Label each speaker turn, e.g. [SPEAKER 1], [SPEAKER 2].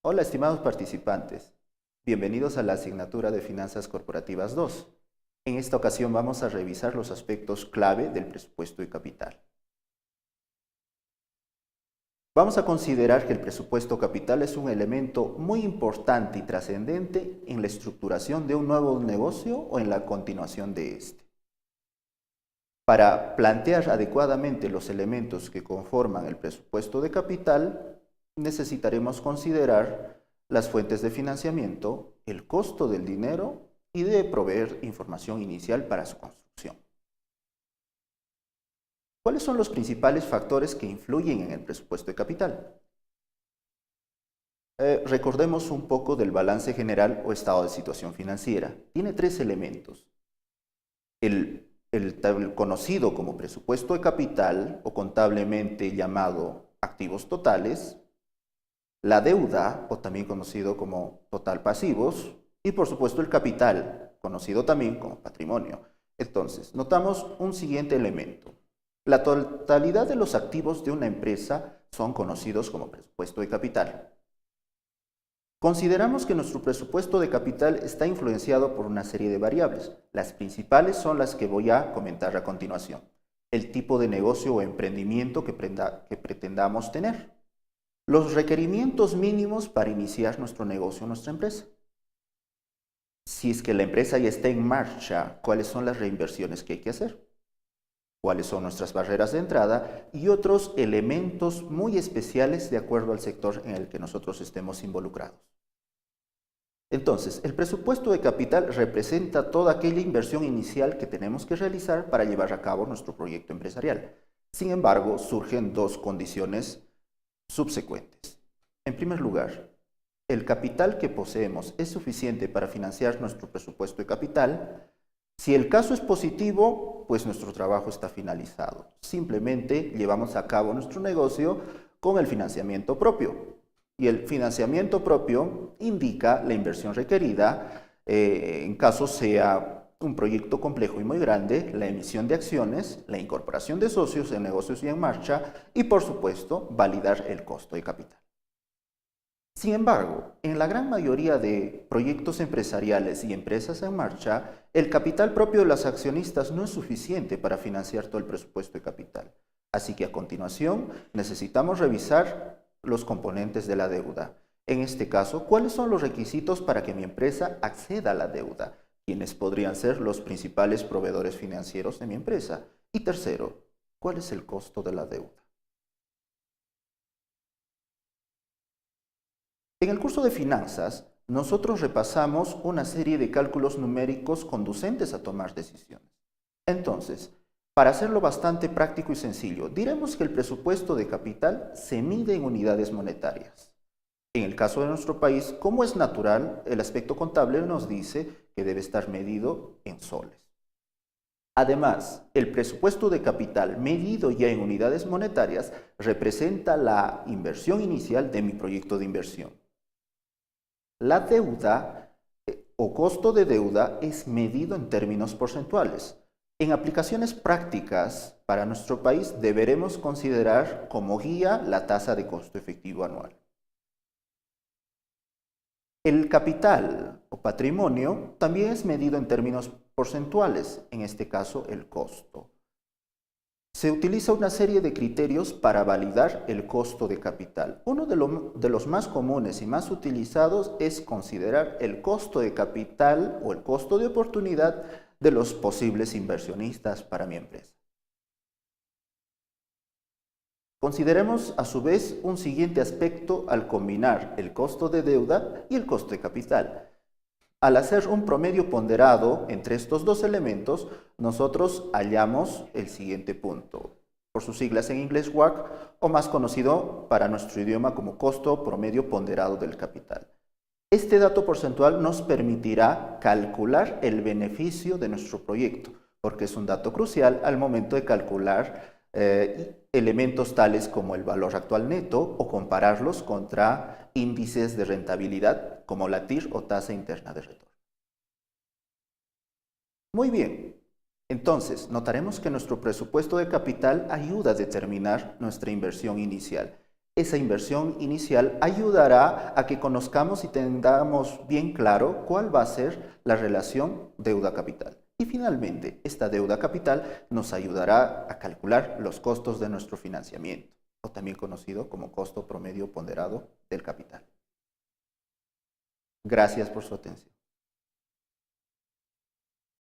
[SPEAKER 1] Hola, estimados participantes. Bienvenidos a la asignatura de Finanzas Corporativas 2. En esta ocasión vamos a revisar los aspectos clave del presupuesto de capital. Vamos a considerar que el presupuesto capital es un elemento muy importante y trascendente en la estructuración de un nuevo negocio o en la continuación de este. Para plantear adecuadamente los elementos que conforman el presupuesto de capital, necesitaremos considerar las fuentes de financiamiento, el costo del dinero y de proveer información inicial para su construcción. ¿Cuáles son los principales factores que influyen en el presupuesto de capital? Recordemos un poco del balance general o estado de situación financiera. Tiene tres elementos. El conocido como presupuesto de capital o contablemente llamado activos totales, la deuda o también conocido como total pasivos y por supuesto el capital, conocido también como patrimonio. Entonces, notamos un siguiente elemento. La totalidad de los activos de una empresa son conocidos como presupuesto de capital. Consideramos que nuestro presupuesto de capital está influenciado por una serie de variables. Las principales son las que voy a comentar a continuación. El tipo de negocio o emprendimiento que pretendamos tener. Los requerimientos mínimos para iniciar nuestro negocio o nuestra empresa. Si es que la empresa ya está en marcha, ¿cuáles son las reinversiones que hay que hacer? ¿Cuáles son nuestras barreras de entrada? Y otros elementos muy especiales de acuerdo al sector en el que nosotros estemos involucrados. Entonces, el presupuesto de capital representa toda aquella inversión inicial que tenemos que realizar para llevar a cabo nuestro proyecto empresarial. Sin embargo, surgen dos condiciones subsecuentes. En primer lugar, ¿el capital que poseemos es suficiente para financiar nuestro presupuesto de capital? Si el caso es positivo, pues nuestro trabajo está finalizado. Simplemente llevamos a cabo nuestro negocio con el financiamiento propio. Y el financiamiento propio indica la inversión requerida, en caso sea un proyecto complejo y muy grande, la emisión de acciones, la incorporación de socios en negocios ya en marcha y, por supuesto, validar el costo de capital. Sin embargo, en la gran mayoría de proyectos empresariales y empresas en marcha, el capital propio de los accionistas no es suficiente para financiar todo el presupuesto de capital. Así que a continuación necesitamos revisar los componentes de la deuda. En este caso, ¿cuáles son los requisitos para que mi empresa acceda a la deuda? ¿Quiénes podrían ser los principales proveedores financieros de mi empresa? Y tercero, ¿cuál es el costo de la deuda? En el curso de finanzas, nosotros repasamos una serie de cálculos numéricos conducentes a tomar decisiones. Entonces, para hacerlo bastante práctico y sencillo, diremos que el presupuesto de capital se mide en unidades monetarias. En el caso de nuestro país, como es natural, el aspecto contable nos dice que debe estar medido en soles. Además, el presupuesto de capital medido ya en unidades monetarias representa la inversión inicial de mi proyecto de inversión. La deuda o costo de deuda es medido en términos porcentuales. En aplicaciones prácticas para nuestro país deberemos considerar como guía la tasa de costo efectivo anual. El capital o patrimonio también es medido en términos porcentuales, en este caso el costo. Se utiliza una serie de criterios para validar el costo de capital. Uno de los más comunes y más utilizados es considerar el costo de capital o el costo de oportunidad de los posibles inversionistas para mi empresa. Consideremos a su vez un siguiente aspecto al combinar el costo de deuda y el costo de capital. Al hacer un promedio ponderado entre estos dos elementos, nosotros hallamos el siguiente punto, por sus siglas en inglés WACC, o más conocido para nuestro idioma como costo promedio ponderado del capital. Este dato porcentual nos permitirá calcular el beneficio de nuestro proyecto, porque es un dato crucial al momento de calcular elementos tales como el valor actual neto o compararlos contra índices de rentabilidad como la TIR o tasa interna de retorno. Muy bien, entonces notaremos que nuestro presupuesto de capital ayuda a determinar nuestra inversión inicial. Esa inversión inicial ayudará a que conozcamos y tengamos bien claro cuál va a ser la relación deuda-capital. Y finalmente, esta deuda capital nos ayudará a calcular los costos de nuestro financiamiento, o también conocido como costo promedio ponderado del capital. Gracias por su atención.